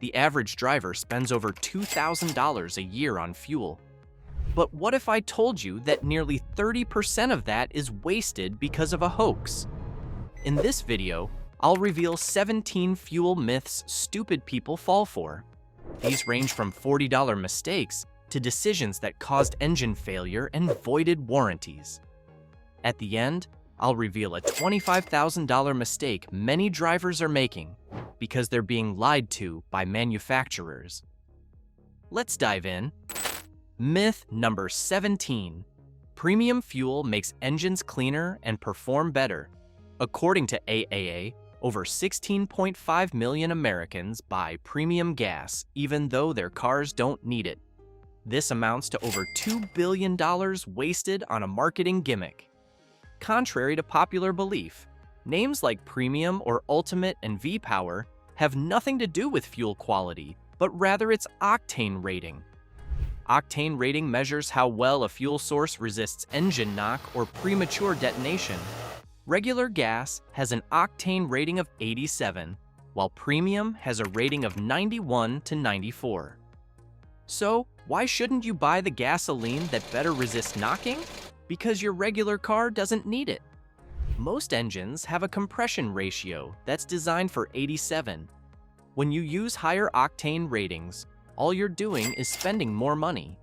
the average driver spends over $2,000 a year on fuel. But what if I told you that nearly 30% of that is wasted because of a hoax? In this video, I'll reveal 17 fuel myths stupid people fall for. These range from $40 mistakes to decisions that caused engine failure and voided warranties. At the end, I'll reveal a $25,000 mistake many drivers are making because they're being lied to by manufacturers. Let's dive in. Myth number 17. Premium fuel makes engines cleaner and perform better. According to AAA, over 16.5 million Americans buy premium gas even though their cars don't need it. This amounts to over $2 billion wasted on a marketing gimmick. Contrary to popular belief, names like Premium or Ultimate and V-Power have nothing to do with fuel quality, but rather its octane rating. Octane rating measures how well a fuel source resists engine knock or premature detonation. Regular gas has an octane rating of 87, while Premium has a rating of 91 to 94. So, why shouldn't you buy the gasoline that better resists knocking? Because your regular car doesn't need it. Most engines have a compression ratio that's designed for 87. When you use higher octane ratings, all you're doing is spending more money.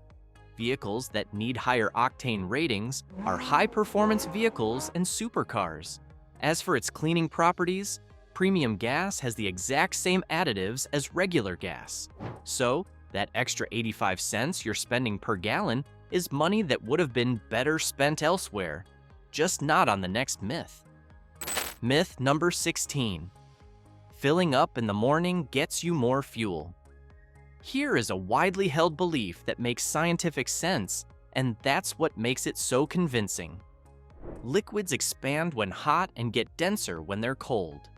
Vehicles that need higher octane ratings are high-performance vehicles and supercars. As for its cleaning properties, premium gas has the exact same additives as regular gas. So, that extra 85 cents you're spending per gallon is money that would have been better spent elsewhere, just not on the next myth. Myth number 16. Filling up in the morning gets you more fuel. Here is a widely held belief that makes scientific sense, and that's what makes it so convincing. Liquids expand when hot and get denser when they're cold.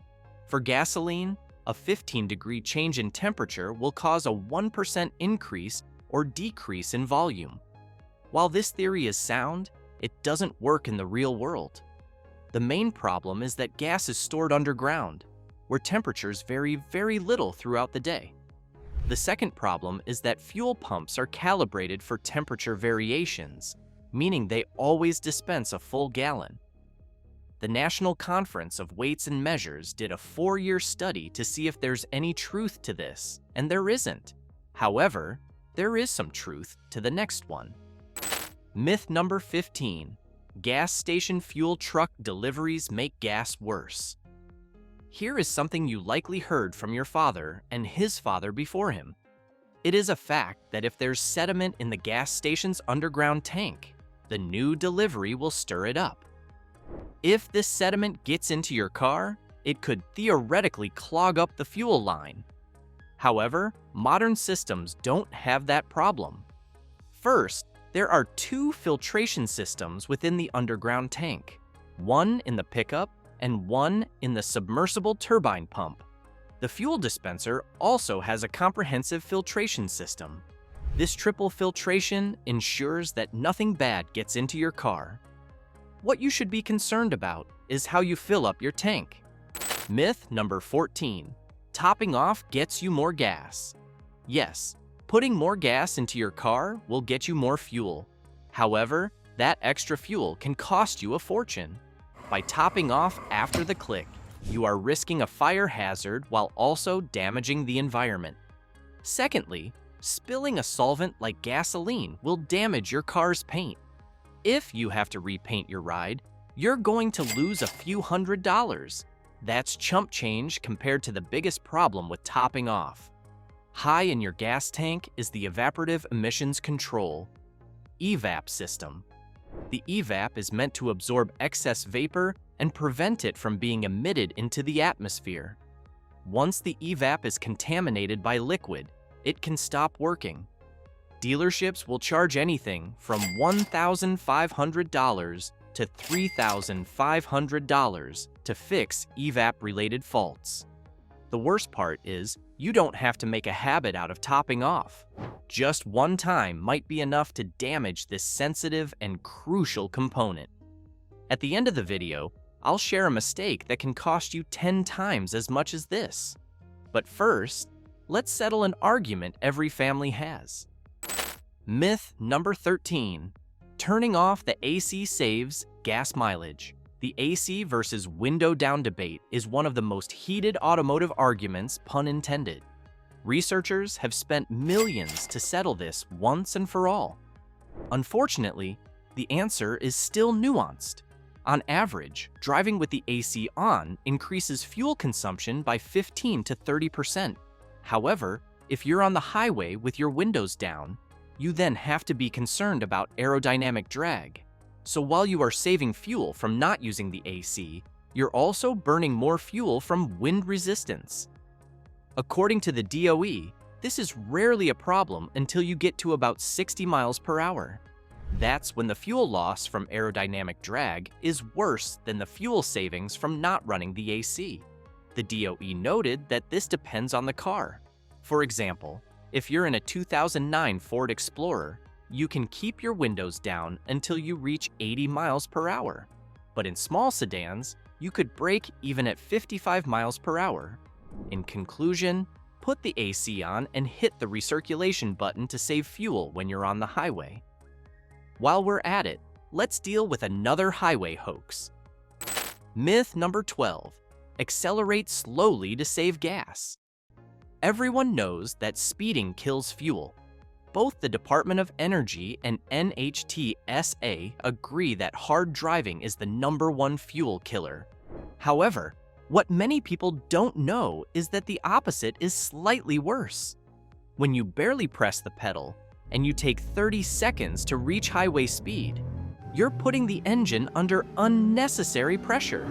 For gasoline, a 15-degree change in temperature will cause a 1% increase or decrease in volume. While this theory is sound, it doesn't work in the real world. The main problem is that gas is stored underground, where temperatures vary very little throughout the day. The second problem is that fuel pumps are calibrated for temperature variations, meaning they always dispense a full gallon. The National Conference of Weights and Measures did a 4-year study to see if there's any truth to this, and there isn't. However, there is some truth to the next one. Myth number 15. Gas station fuel truck deliveries make gas worse. Here is something you likely heard from your father and his father before him. It is a fact that if there's sediment in the gas station's underground tank, the new delivery will stir it up. If this sediment gets into your car, it could theoretically clog up the fuel line. However, modern systems don't have that problem. First, there are 2 filtration systems within the underground tank, one in the pickup and one in the submersible turbine pump. The fuel dispenser also has a comprehensive filtration system. This triple filtration ensures that nothing bad gets into your car. What you should be concerned about is how you fill up your tank. Myth number 14. Topping off gets you more gas. Yes, putting more gas into your car will get you more fuel. However, that extra fuel can cost you a fortune. By topping off after the click, you are risking a fire hazard while also damaging the environment. Secondly, spilling a solvent like gasoline will damage your car's paint. If you have to repaint your ride, you're going to lose a few $100s. That's chump change compared to the biggest problem with topping off. High in your gas tank is the evaporative emissions control (EVAP) system. The EVAP is meant to absorb excess vapor and prevent it from being emitted into the atmosphere. Once the EVAP is contaminated by liquid, it can stop working. Dealerships will charge anything from $1,500 to $3,500 to fix EVAP-related faults. The worst part is, you don't have to make a habit out of topping off. Just one time might be enough to damage this sensitive and crucial component. At the end of the video, I'll share a mistake that can cost you 10 times as much as this. But first, let's settle an argument every family has. Myth number 13. Turning off the AC saves gas mileage. The AC versus window down debate is one of the most heated automotive arguments, pun intended. Researchers have spent millions to settle this once and for all. Unfortunately, the answer is still nuanced. On average, driving with the AC on increases fuel consumption by 15 to 30%. However, if you're on the highway with your windows down, you then have to be concerned about aerodynamic drag. So while you are saving fuel from not using the AC, you're also burning more fuel from wind resistance. According to the DOE, this is rarely a problem until you get to about 60 miles per hour. That's when the fuel loss from aerodynamic drag is worse than the fuel savings from not running the AC. The DOE noted that this depends on the car. For example, if you're in a 2009 Ford Explorer, you can keep your windows down until you reach 80 miles per hour. But in small sedans, you could brake even at 55 miles per hour. In conclusion, put the AC on and hit the recirculation button to save fuel when you're on the highway. While we're at it, let's deal with another highway hoax. Myth number 12. Accelerate slowly to save gas. Everyone knows that speeding kills fuel. Both the Department of Energy and NHTSA agree that hard driving is the #1 fuel killer. However, what many people don't know is that the opposite is slightly worse. When you barely press the pedal and you take 30 seconds to reach highway speed, you're putting the engine under unnecessary pressure.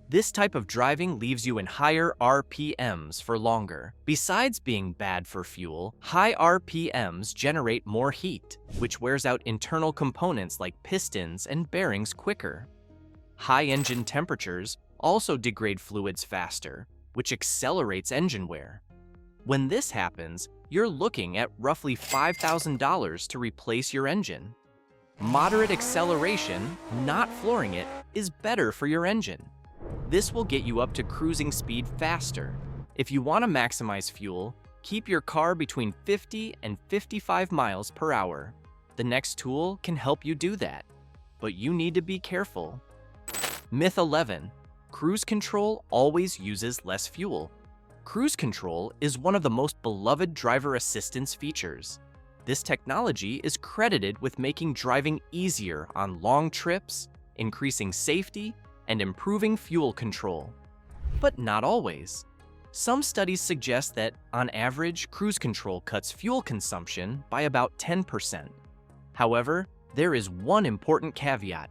This type of driving leaves you in higher RPMs for longer. Besides being bad for fuel, high RPMs generate more heat, which wears out internal components like pistons and bearings quicker. High engine temperatures also degrade fluids faster, which accelerates engine wear. When this happens, you're looking at roughly $5,000 to replace your engine. Moderate acceleration, not flooring it, is better for your engine. This will get you up to cruising speed faster. If you want to maximize fuel, keep your car between 50 and 55 miles per hour. The next tool can help you do that, but you need to be careful. Myth 11. Cruise control always uses less fuel. Cruise control is one of the most beloved driver assistance features. This technology is credited with making driving easier on long trips, increasing safety, and improving fuel control. But not always. Some studies suggest that, on average, cruise control cuts fuel consumption by about 10%. However, there is one important caveat.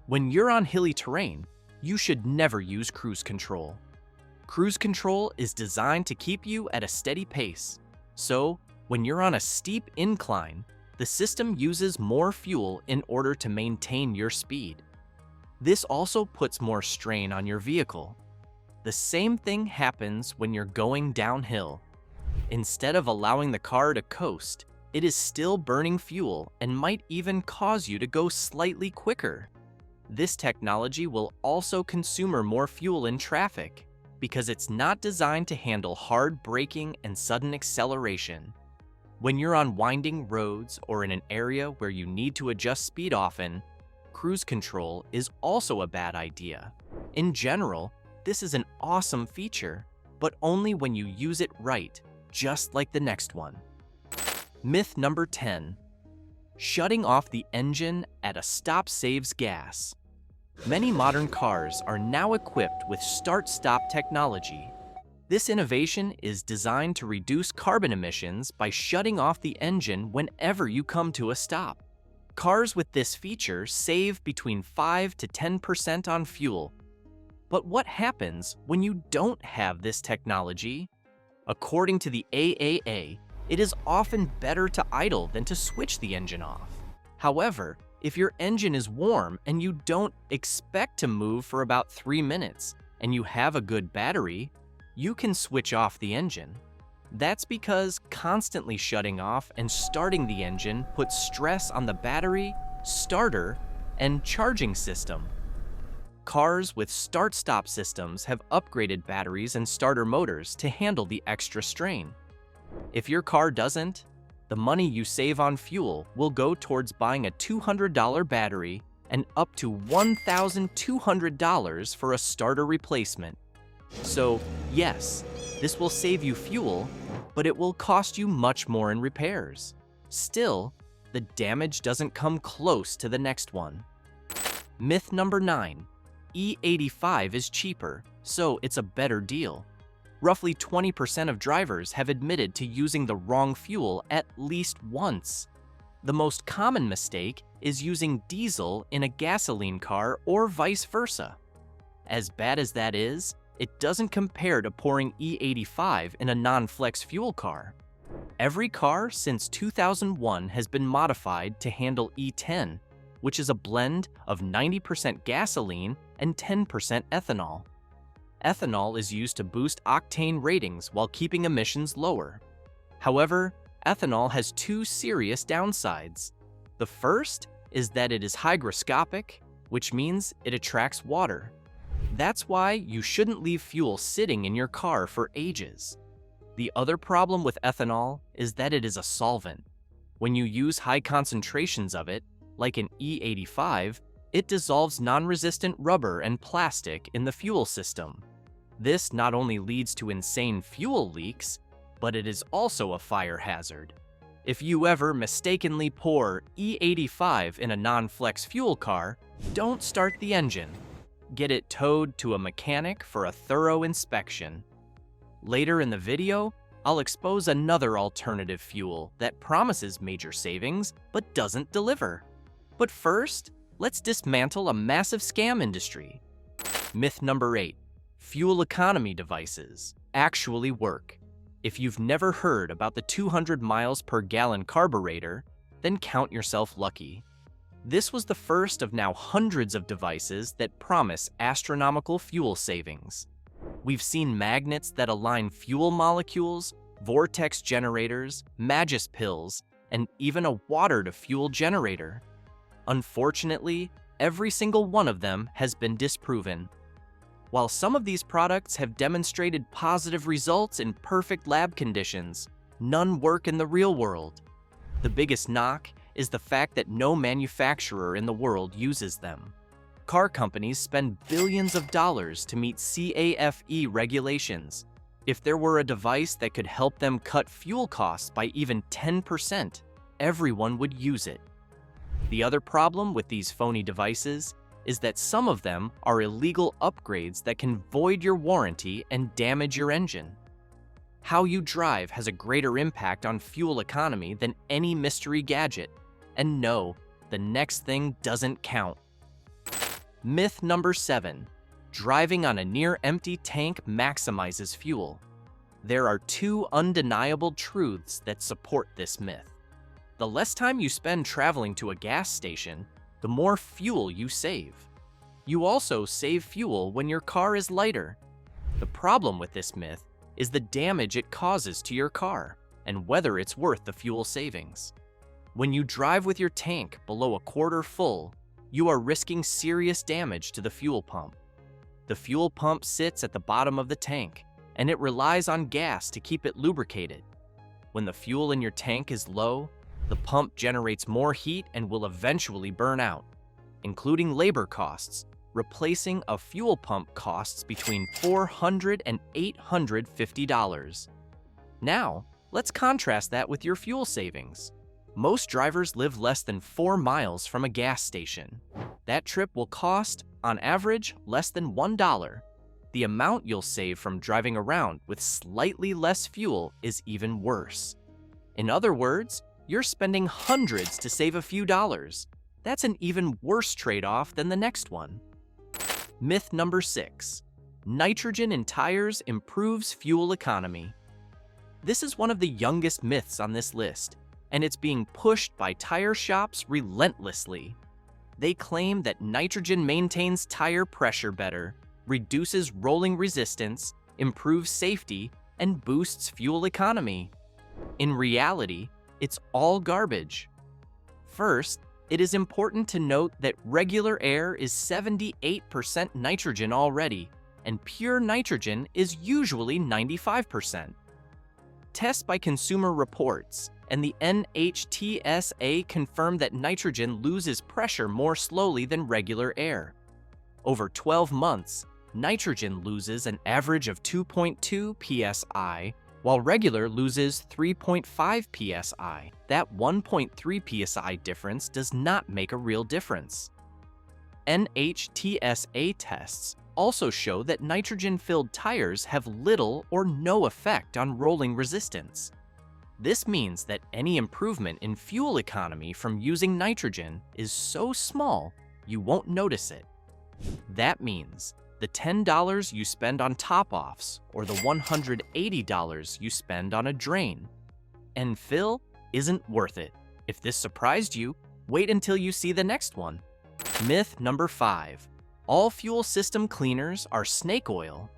When you're on hilly terrain, you should never use cruise control. Cruise control is designed to keep you at a steady pace. So, when you're on a steep incline, the system uses more fuel in order to maintain your speed. This also puts more strain on your vehicle. The same thing happens when you're going downhill. Instead of allowing the car to coast, it is still burning fuel and might even cause you to go slightly quicker. This technology will also consume more fuel in traffic because it's not designed to handle hard braking and sudden acceleration. When you're on winding roads or in an area where you need to adjust speed often, cruise control is also a bad idea. In general, this is an awesome feature, but only when you use it right, just like the next one. Myth number 10. Shutting off the engine at a stop saves gas. Many modern cars are now equipped with start-stop technology. This innovation is designed to reduce carbon emissions by shutting off the engine whenever you come to a stop. Cars with this feature save between 5 to 10% on fuel. But what happens when you don't have this technology? According to the AAA, it is often better to idle than to switch the engine off. However, if your engine is warm and you don't expect to move for about 3 minutes and you have a good battery, you can switch off the engine. That's because constantly shutting off and starting the engine puts stress on the battery, starter, and charging system. Cars with start-stop systems have upgraded batteries and starter motors to handle the extra strain. If your car doesn't, the money you save on fuel will go towards buying a $200 battery and up to $1,200 for a starter replacement. So, yes, this will save you fuel, but it will cost you much more in repairs. Still, the damage doesn't come close to the next one. Myth number 9. E85 is cheaper, so it's a better deal. Roughly 20% of drivers have admitted to using the wrong fuel at least once. The most common mistake is using diesel in a gasoline car or vice versa. As bad as that is, it doesn't compare to pouring E85 in a non-flex fuel car. Every car since 2001 has been modified to handle E10, which is a blend of 90% gasoline and 10% ethanol. Ethanol is used to boost octane ratings while keeping emissions lower. However, ethanol has two serious downsides. The first is that it is hygroscopic, which means it attracts water. That's why you shouldn't leave fuel sitting in your car for ages. The other problem with ethanol is that it is a solvent. When you use high concentrations of it, like in E85, it dissolves non-resistant rubber and plastic in the fuel system. This not only leads to insane fuel leaks, but it is also a fire hazard. If you ever mistakenly pour E85 in a non-flex fuel car, don't start the engine. Get it towed to a mechanic for a thorough inspection. Later in the video, I'll expose another alternative fuel that promises major savings but doesn't deliver. But first, let's dismantle a massive scam industry. Myth number 8. Fuel economy devices actually work. If you've never heard about the 200 miles per gallon carburetor, then count yourself lucky. This was the first of now hundreds of devices that promise astronomical fuel savings. We've seen magnets that align fuel molecules, vortex generators, Magus pills, and even a water-to-fuel generator. Unfortunately, every single one of them has been disproven. While some of these products have demonstrated positive results in perfect lab conditions, none work in the real world. The biggest knock is the fact that no manufacturer in the world uses them. Car companies spend billions of dollars to meet CAFE regulations. If there were a device that could help them cut fuel costs by even 10%, everyone would use it. The other problem with these phony devices is that some of them are illegal upgrades that can void your warranty and damage your engine. How you drive has a greater impact on fuel economy than any mystery gadget. And no, the next thing doesn't count. Myth number 7. Driving on a near-empty tank maximizes fuel. There are two undeniable truths that support this myth. The less time you spend traveling to a gas station, the more fuel you save. You also save fuel when your car is lighter. The problem with this myth is the damage it causes to your car and whether it's worth the fuel savings. When you drive with your tank below a quarter full, you are risking serious damage to the fuel pump. The fuel pump sits at the bottom of the tank, and it relies on gas to keep it lubricated. When the fuel in your tank is low, the pump generates more heat and will eventually burn out, including labor costs. Replacing a fuel pump costs between $400 and $850. Now, let's contrast that with your fuel savings. Most drivers live less than 4 miles from a gas station. That trip will cost, on average, less than $1. The amount you'll save from driving around with slightly less fuel is even worse. In other words, you're spending hundreds to save a few dollars. That's an even worse trade-off than the next one. Myth number 6. Nitrogen in tires improves fuel economy. This is one of the youngest myths on this list, and it's being pushed by tire shops relentlessly. They claim that nitrogen maintains tire pressure better, reduces rolling resistance, improves safety, and boosts fuel economy. In reality, it's all garbage. First, it is important to note that regular air is 78% nitrogen already, and pure nitrogen is usually 95%. Tests by Consumer Reports and the NHTSA confirm that nitrogen loses pressure more slowly than regular air. Over 12 months, nitrogen loses an average of 2.2 psi, while regular loses 3.5 psi. That 1.3 psi difference does not make a real difference. NHTSA tests also show that nitrogen-filled tires have little or no effect on rolling resistance. This means that any improvement in fuel economy from using nitrogen is so small you won't notice it. That means the $10 you spend on top-offs or the $180 you spend on a drain and fill isn't worth it. If this surprised you, wait until you see the next one. Myth number 5. All fuel system cleaners are snake oil.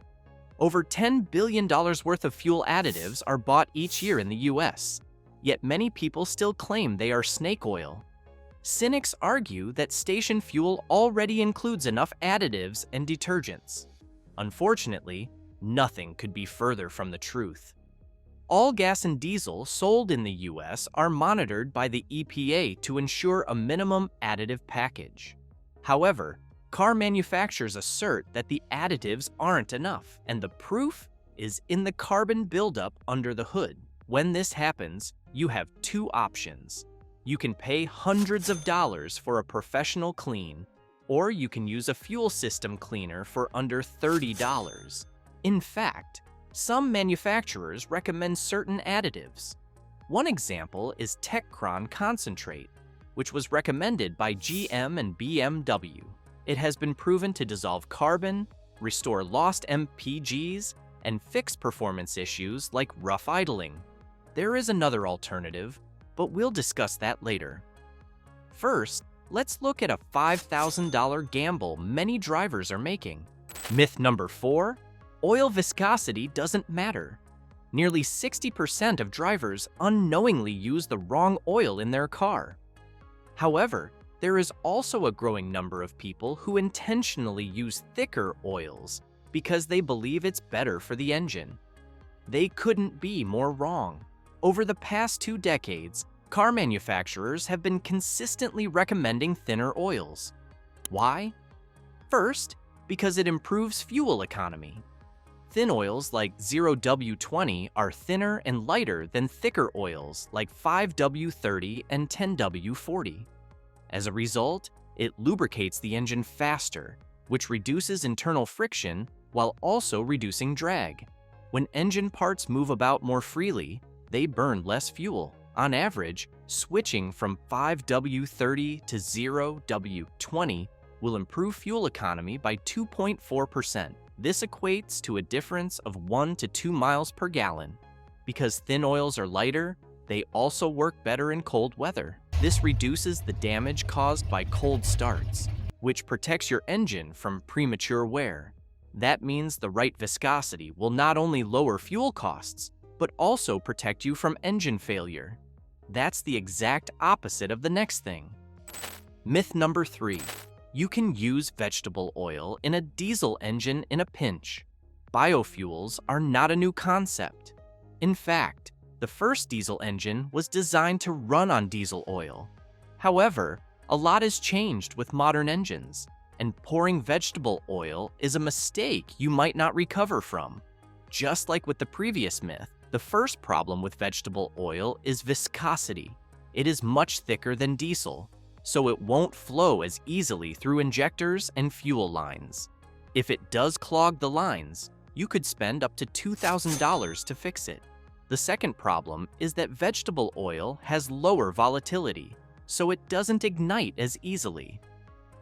Over $10 billion worth of fuel additives are bought each year in the US, yet many people still claim they are snake oil. Cynics argue that station fuel already includes enough additives and detergents. Unfortunately, nothing could be further from the truth. All gas and diesel sold in the US are monitored by the EPA to ensure a minimum additive package. However, car manufacturers assert that the additives aren't enough, and the proof is in the carbon buildup under the hood. When this happens, you have two options. You can pay hundreds of dollars for a professional clean, or you can use a fuel system cleaner for under $30. In fact, some manufacturers recommend certain additives. One example is Techcron Concentrate, which was recommended by GM and BMW. It has been proven to dissolve carbon, restore lost MPGs, and fix performance issues like rough idling. There is another alternative, but we'll discuss that later. First, let's look at a $5,000 gamble many drivers are making. Myth number 4, oil viscosity doesn't matter. Nearly 60% of drivers unknowingly use the wrong oil in their car. However, there is also a growing number of people who intentionally use thicker oils because they believe it's better for the engine. They couldn't be more wrong. Over the past 2 decades, car manufacturers have been consistently recommending thinner oils. Why? First, because it improves fuel economy. Thin oils like 0W20 are thinner and lighter than thicker oils like 5W30 and 10W40. As a result, it lubricates the engine faster, which reduces internal friction while also reducing drag. When engine parts move about more freely, they burn less fuel. On average, switching from 5W30 to 0W20 will improve fuel economy by 2.4%. This equates to a difference of 1 to 2 miles per gallon. Because thin oils are lighter, they also work better in cold weather. This reduces the damage caused by cold starts, which protects your engine from premature wear. That means the right viscosity will not only lower fuel costs, but also protect you from engine failure. That's the exact opposite of the next thing. Myth number 3. You can use vegetable oil in a diesel engine in a pinch. Biofuels are not a new concept. In fact, the first diesel engine was designed to run on diesel oil. However, a lot has changed with modern engines, and pouring vegetable oil is a mistake you might not recover from. Just like with the previous myth, the first problem with vegetable oil is viscosity. It is much thicker than diesel, so it won't flow as easily through injectors and fuel lines. If it does clog the lines, you could spend up to $2,000 to fix it. The second problem is that vegetable oil has lower volatility, so it doesn't ignite as easily.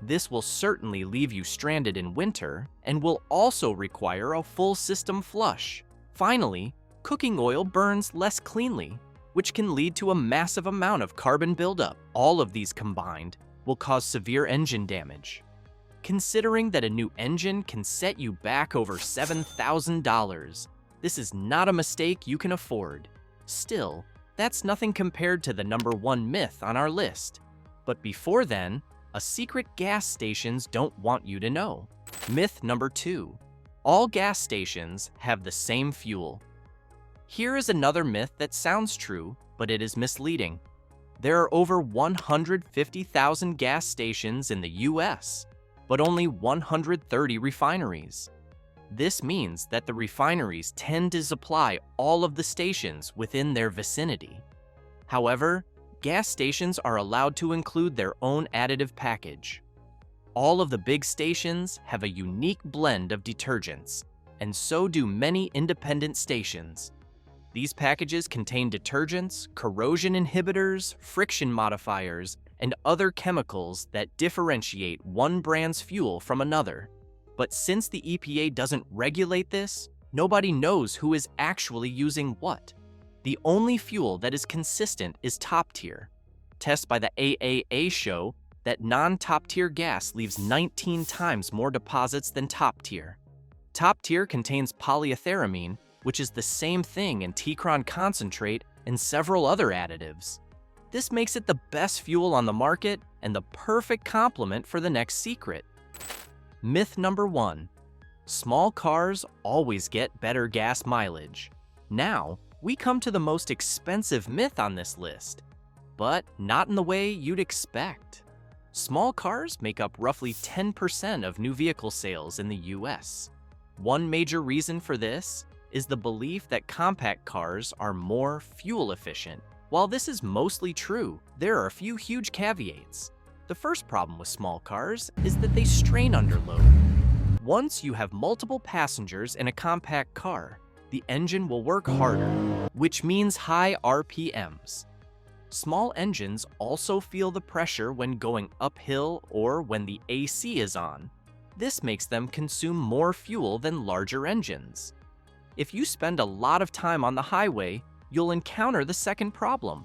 This will certainly leave you stranded in winter and will also require a full system flush. Finally, cooking oil burns less cleanly, which can lead to a massive amount of carbon buildup. All of these combined will cause severe engine damage. Considering that a new engine can set you back over $7,000, this is not a mistake you can afford. Still, that's nothing compared to the number 1 myth on our list. But before then, a secret gas stations don't want you to know. Myth number 2. All gas stations have the same fuel. Here is another myth that sounds true, but it is misleading. There are over 150,000 gas stations in the US, but only 130 refineries. This means that the refineries tend to supply all of the stations within their vicinity. However, gas stations are allowed to include their own additive package. All of the big stations have a unique blend of detergents, and so do many independent stations. These packages contain detergents, corrosion inhibitors, friction modifiers, and other chemicals that differentiate one brand's fuel from another. But since the EPA doesn't regulate this, nobody knows who is actually using what. The only fuel that is consistent is top tier. Tests by the AAA show that non-top tier gas leaves 19 times more deposits than top tier. Top tier contains polyethyramine, which is the same thing in T-cron concentrate and several other additives. This makes it the best fuel on the market and the perfect complement for the next secret. Myth number 1. Small cars always get better gas mileage. Now, we come to the most expensive myth on this list, but not in the way you'd expect. Small cars make up roughly 10% of new vehicle sales in the US. One major reason for this is the belief that compact cars are more fuel efficient. While this is mostly true, there are a few huge caveats. The first problem with small cars is that they strain under load. Once you have multiple passengers in a compact car, the engine will work harder, which means high RPMs. Small engines also feel the pressure when going uphill or when the AC is on. This makes them consume more fuel than larger engines. If you spend a lot of time on the highway, you'll encounter the second problem.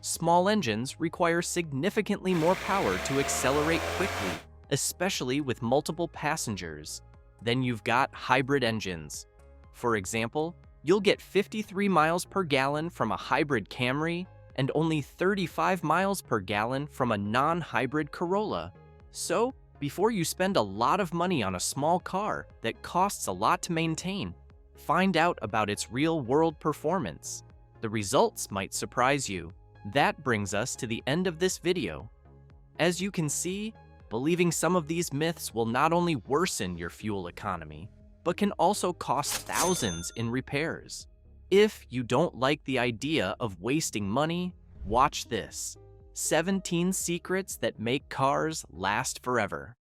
Small engines require significantly more power to accelerate quickly, especially with multiple passengers. Then you've got hybrid engines. For example, you'll get 53 miles per gallon from a hybrid Camry and only 35 miles per gallon from a non-hybrid Corolla. So, before you spend a lot of money on a small car that costs a lot to maintain, find out about its real-world performance. The results might surprise you. That brings us to the end of this video. As you can see, believing some of these myths will not only worsen your fuel economy, but can also cost thousands in repairs. If you don't like the idea of wasting money, watch this: 17 secrets that make cars last forever.